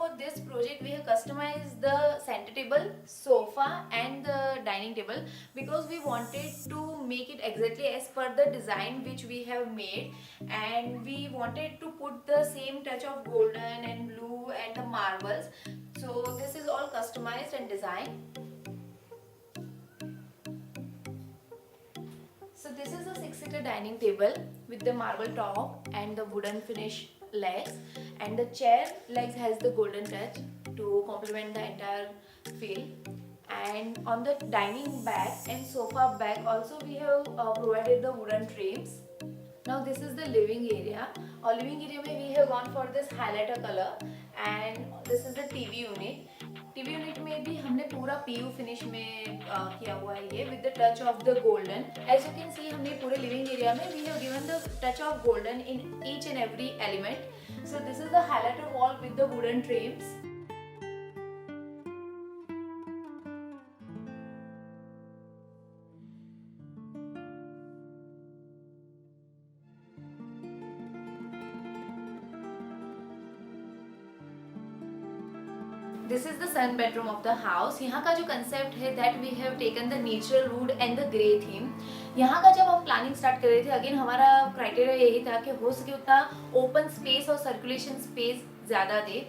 for this project we have customized the center table, sofa and the dining table because we wanted to make it exactly as per the design which we have made, and we wanted to put the same touch of golden and blue and the marbles. So this is all customized and designed. So this is a 6-seater dining table with the marble top and the wooden finish legs, and the chair legs has the golden touch to complement the entire feel. And on the dining back and sofa back also we have provided the wooden trims. Now this is the living area. और living area में we have gone for this highlighter color, and this is the TV unit. TV unit में भी हमने पूरा PU finish में किया हुआ है ये with the touch of the golden. As you can see हमने पूरे लिविंग एरिया में we have given the touch of golden in each and every element. So this is the highlighter wall with the wooden trims. This is the son bedroom of the house. यहाँ का जो concept है that we have taken the natural wood and the grey theme. यहाँ का जब हम planning start कर रहे थे अगेन हमारा क्राइटेरिया यही था कि हो सके उतना ओपन स्पेस और सर्कुलेशन स्पेस ज़्यादा दे.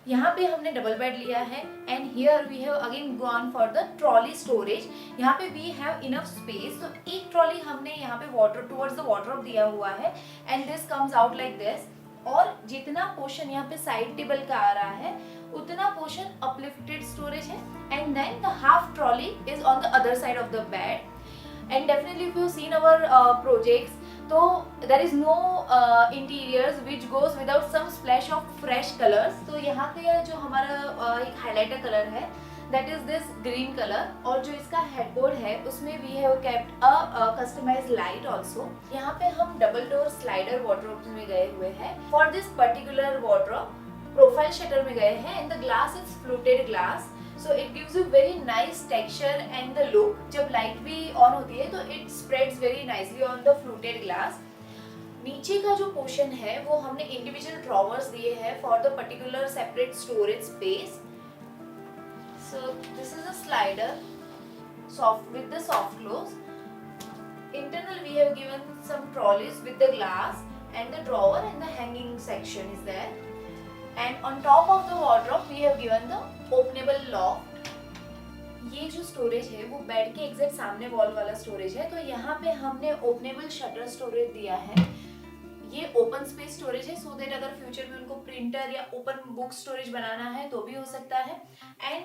यहाँ पे हमने डबल बेड लिया है and here we have again gone for the trolley storage. यहाँ पे वी हैव इनफ स्पेस. तो एक ट्रॉली हमने यहाँ पे वाटर टुवर्ड्स द वार्डरोब दिया हुआ है and this comes out like this. और जितना पोर्शन यहाँ पे साइड टेबल का आ रहा है उतना पोर्शन अपलिफ्टेड स्टोरेज है, and then the half trolley is on the other side of the bed. And definitely if you seen our projects तो there is no interiors which goes without some splash of fresh colours. तो यहाँ पे जो हमारा एक highlighter colour है that is this green colour, और जो इसका हेडबोर्ड है उसमें we have kept a customised light also. यहाँ पे हम डबल डोर स्लाइडर वार्डरोब में गए हुए हैं. For this particular wardrobe profile shutter में गए हैं and the glass is fluted glass. So it gives you very nice texture and the look. जब लाइट भी ऑन होती है तो it spreads very nicely on the fluted glass. नीचे का जो पोर्शन है वो हमने इंडिविजुअल ड्रॉवर्स दिए हैं for the particular separate storage space. So this is a slider soft with the soft close. Internal we have given some trolleys with the glass and the drawer and the hanging section is there. And on top of the wardrobe we have given the openable loft. ये जो storage है वो bed के exact सामने wall वाला storage है. तो यहाँ पे हमने ओपनेबल शटर स्टोरेज दिया है. ये ओपन स्पेस स्टोरेज है सो दैट अगर फ्यूचर में उनको प्रिंटर या ओपन बुक स्टोरेज बनाना है तो भी हो सकता है. एंड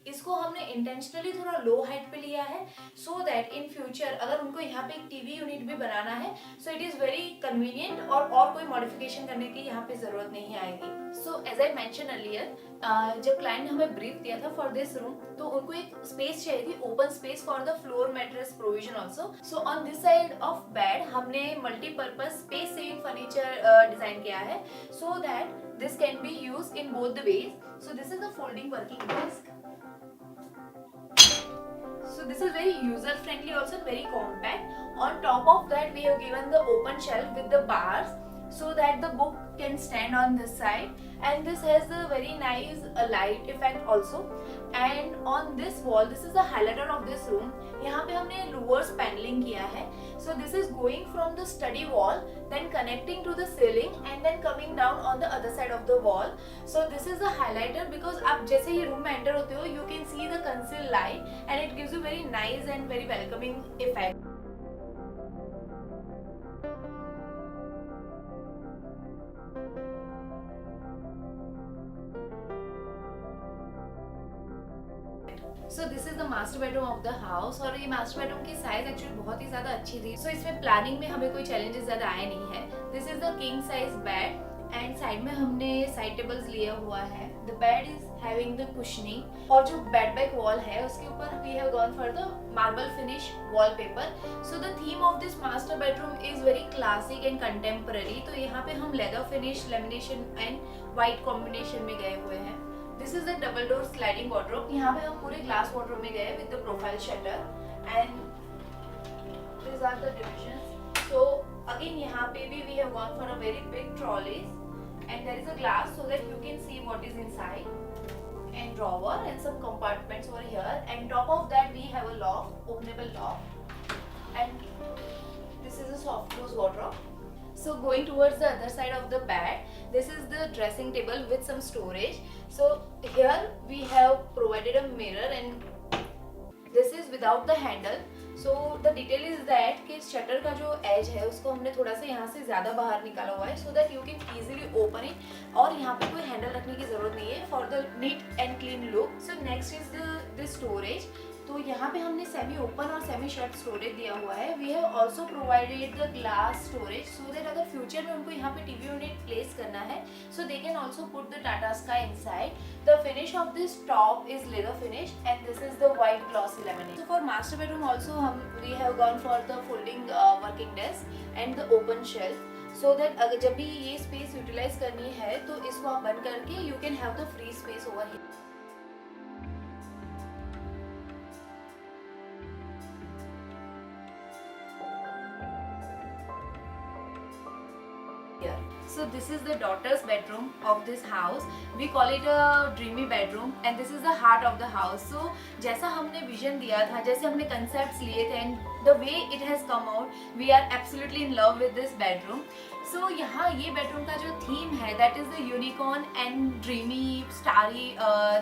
इसको हमने इंटेंशनली थोड़ा लो हाइट पे लिया है सो दैट इन फ्यूचर अगर उनको यहाँ पे एक टीवी यूनिट भी बनाना है so it is very convenient और कोई मॉडिफिकेशन करने की यहाँ पे जरूरत नहीं आएगी. So as I mention earlier जब क्लाइंट ने हमें ब्रीफ दिया था फॉर दिस रूम तो उनको एक स्पेस चाहिए थी, open space for the floor mattress provision also. So on this side of bed हमने multipurpose space saving furniture design किया है so that this can be used in both the ways. So this is the folding working desk. So this is very user friendly also and very compact. On top of that we have given the open shelf with the bars so that the book can stand on this side, and this has the very nice light effect also. And on this wall, this is the highlighter of this room. यहाँ पे हमने louvers paneling किया है. So this is going from the study wall, then connecting to the ceiling and then coming down on the other side of the wall. So this is the highlighter because आप जैसे ही room में enter होते हो, you can see the concealed light and it gives you very nice and very welcoming effect. So this is the master bedroom of the house. और ये master bedroom की size actually बहुत ही ज्यादा अच्छी थी. सो इसमें प्लानिंग में हमें कोई चैलेंजेस ज्यादा आए नहीं है. This is the king size bed and side में हमने साइड टेबल्स लिया हुआ है. The bed is having the cushioning, और जो बेड बैक वॉल है उसके ऊपर we have gone for the marble finish wallpaper. So the theme of this master bedroom is very classic and contemporary. तो यहाँ पे हम leather finish, lamination and white combination में गए हुए हैं. This is the double door sliding wardrobe. यहाँ पे हम पूरे ग्लास वार्डरोब में गए with the profile shutter and this are the divisions. So again यहाँ पे भी we have gone for a very big trolleys and there is a glass so that you can see what is inside, and drawer and some compartments over here, and top of that we have a loft, openable loft, and this is a soft close wardrobe. So going towards the other side of the bed, this is the dressing table with some storage. So here we have provided a mirror, and this is without the handle. So the detail is that कि shutter का जो as है उसको हमने थोड़ा सा यहाँ से ज़्यादा बाहर निकाला हुआ है so that you can easily open it, और यहाँ पे कोई हैंडल रखने की ज़रूरत नहीं है for the neat and clean look. So next is the storage. तो यहाँ पे हमने सेमी ओपन और सेमी शट स्टोरेज दिया हुआ है. We have also provided the glass storage so that अगर फ्यूचर में उनको यहाँ पे टीवी यूनिट प्लेस करना है so they can also put the Tata Sky inside. The finish of this top is leather finish and this is the white glossy laminate. So for master bedroom also हम we have gone for the folding working desk and the open shelf, so that अगर जब भी ये space utilise करनी है तो इसको आप बंद करके you can have the free space over here. So this is the daughter's bedroom of this house. We call it a dreamy bedroom and this is the heart of the house. So जैसा हमने vision दिया था, जैसे हमने concepts लिए थे and the way it has come out, we are absolutely in love with this bedroom. So यहाँ ये bedroom का जो theme है, that is the unicorn and dreamy starry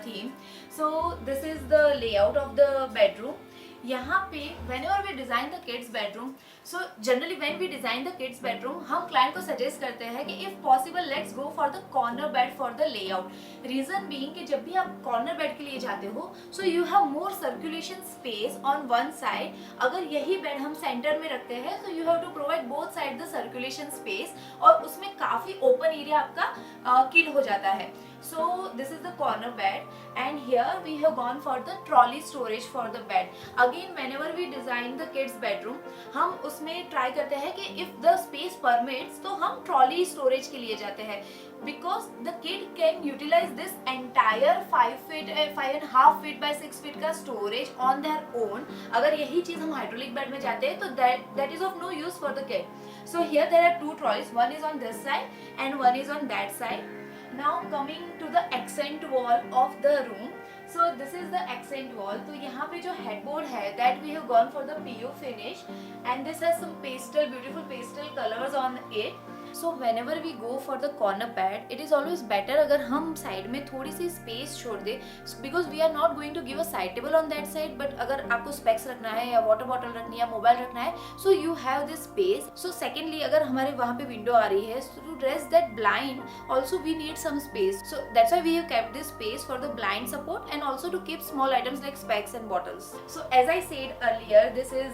theme. So this is the layout of the bedroom. यहाँ पे whenever we design the kids bedroom, so generally when we design the kids bedroom, हम client को suggest करते हैं कि if possible let's go for the corner bed for the layout. Reason being कि जब भी आप corner bed के लिए जाते हो, so you have more circulation space on one side. अगर यही bed हम center में रखते हैं, so you have to provide both side the circulation space और उसमें काफी open area आपका kill हो जाता है. So this is the corner bed and here we have gone for the trolley storage for the bed. Again whenever we design the kids bedroom, हम उसमें try करते हैं कि if the space permits तो हम trolley storage के लिए जाते हैं because the kid can utilize this entire 5.5 feet by 6 feet का storage on their own. अगर यही चीज़ हम hydraulic bed में जाते हैं तो that is of no use for the kid. So here there are two trolleys, one is on this side and one is on that side. Now coming to the accent wall of the room, so this is the accent wall. तो यहाँ पे जो headboard है that we have gone for the PU finish and this has some beautiful pastel colors on it. So whenever we go for the corner bed, it is always better अगर हम side में थोड़ी सी space छोड़ दे because we are not going to give a side table on that side, but अगर आपको specs रखना है या water bottle रखनी है या mobile रखना है, so you have this space. So secondly अगर हमारे वहाँ पे window आ रही है, so to dress that blind also we need some space. So that's why we have kept this space for the blind support and also to keep small items like specs and bottles. So as I said earlier, this is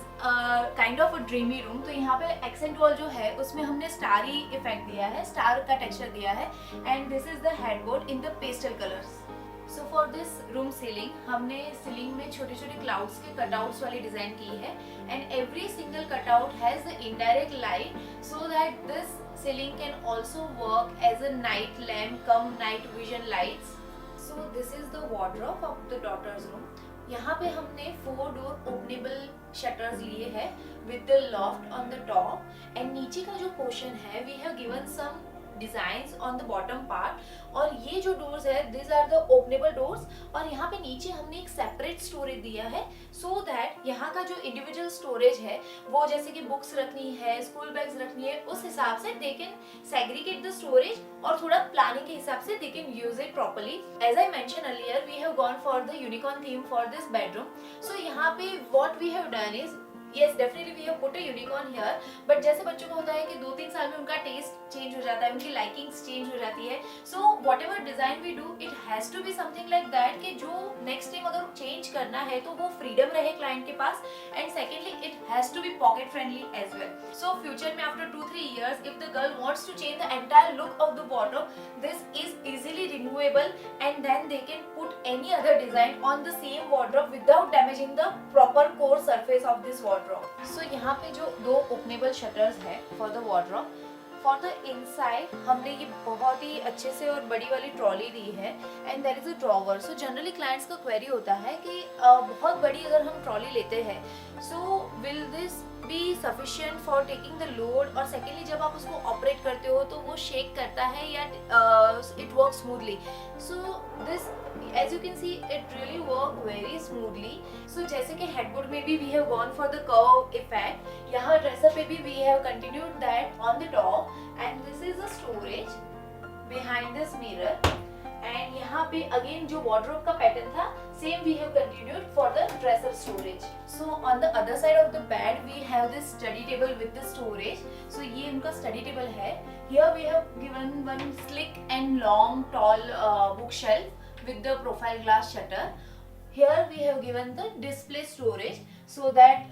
kind of a dreamy room. तो यहाँ पे accent wall जो है उसमें हमने starry effect दिया है, star का टेक्सचर दिया है and this is the headboard in the pastel colours. So for this room ceiling हमने सीलिंग में छोटे छोटे क्लाउड्स के कटआउट्स वाली डिजाइन की है and every single cutout has the indirect light so that this ceiling can also work as a night lamp cum night vision lights. So this is the wardrobe of the daughter's room. यहाँ पे हमने 4 door openable shutters लिए हैं with the loft on the top and नीचे का जो portion है we have given some designs on the bottom part और ये जो doors है these are the openable doors और यहाँ पे नीचे हमने एक separate storage दिया है so that यहाँ का जो individual storage है वो जैसे कि books रखनी है, school bags रखनी है, उस हिसाब से they can segregate the storage और थोड़ा planning के हिसाब से they can use it properly. As I mentioned earlier, we have gone for the unicorn theme for this bedroom. So यहाँ पे what we have done is yes definitely we have put a unicorn here, but जैसे बच्चों को होता है कि 2-3 साल में उनका टेस्ट चेंज हो जाता है, उनकी लाइकिंग्स चेंज हो जाती है. सो whatever design we do it has to be something like that कि जो next time अगर चेंज करना है तो वो फ्रीडम रहे क्लाइंट के पास and secondly it has to be pocket friendly as well. So future में after 2-3 years if the girl wants to change the entire look of the wardrobe, this is easily removable and then they can put any other design on the same wardrobe without damaging the proper core surface of this wardrobe. So यहाँ पे जो 2 openable shutters है for the wardrobe. For the inside हमने ये बहुत ही अच्छे से और बड़ी वाली ट्रॉली दी है and there is a drawer. So generally clients का query होता है कि बहुत बड़ी अगर हम ट्रॉली लेते हैं so will this be sufficient for taking the load, और सेकेंडली जब आप उसको ऑपरेट करते हो तो वो शेक करता है या it work smoothly. So this as you can see it really work very smoothly. So जैसे कि हेडबोर्ड में भी we have gone for the curve effect, यहाँ ड्रेसर पे भी we have continued that on the top, and this is the storage behind this mirror. And यहाँ पे again जो wardrobe का पैटर्न था same we have continued for the dresser storage. So on the other side of the bed we have this study table with the storage. So ये उनका study table है. Here we have given one slick and long tall bookshelf with the profile glass shutter. Here we have given the display storage so that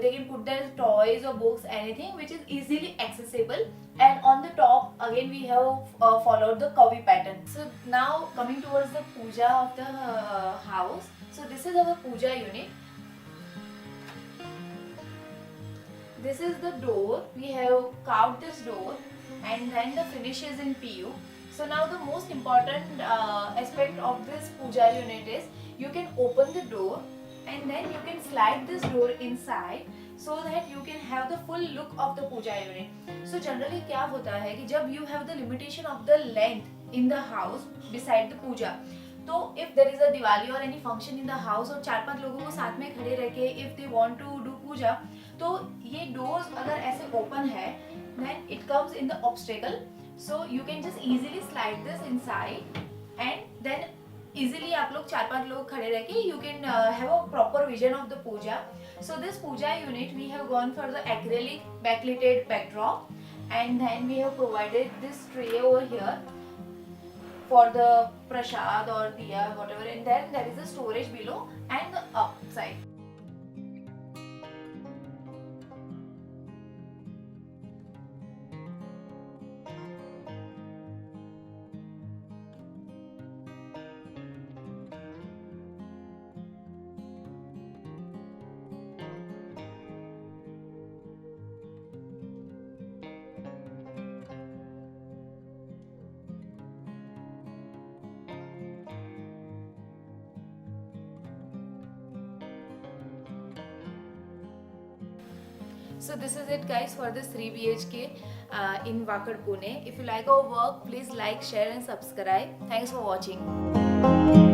they can put their toys or books, anything which is easily accessible. And on the top again we have followed the curvy pattern. So now coming towards the puja of the house. So this is our puja unit. This is the door. We have carved this door and then the finish is in PU. So now the most important aspect of this puja unit is you can open the door and then you can slide this door inside so that you can have the full look of the puja unit. So generally क्या होता है कि जब you have the limitation of the length in the house beside the puja, तो if there is a Diwali or any function in the house और 4-5 लोगों को साथ में खड़े रह के if they want to do puja, तो ये doors अगर ऐसे open है then it comes in the obstacle. So you can just easily slide this inside and then easily आप लोग 4-5 लोग खड़े रह के you can have a proper vision of the puja. So this puja unit we have gone for the acrylic backlighted backdrop, and then we have provided this tray over here for the prasad or diya whatever, and then there is a storage below and the upside. So this is it guys for this 3 BHK in Wakad, Pune. If you like our work, please like, share and subscribe. Thanks for watching.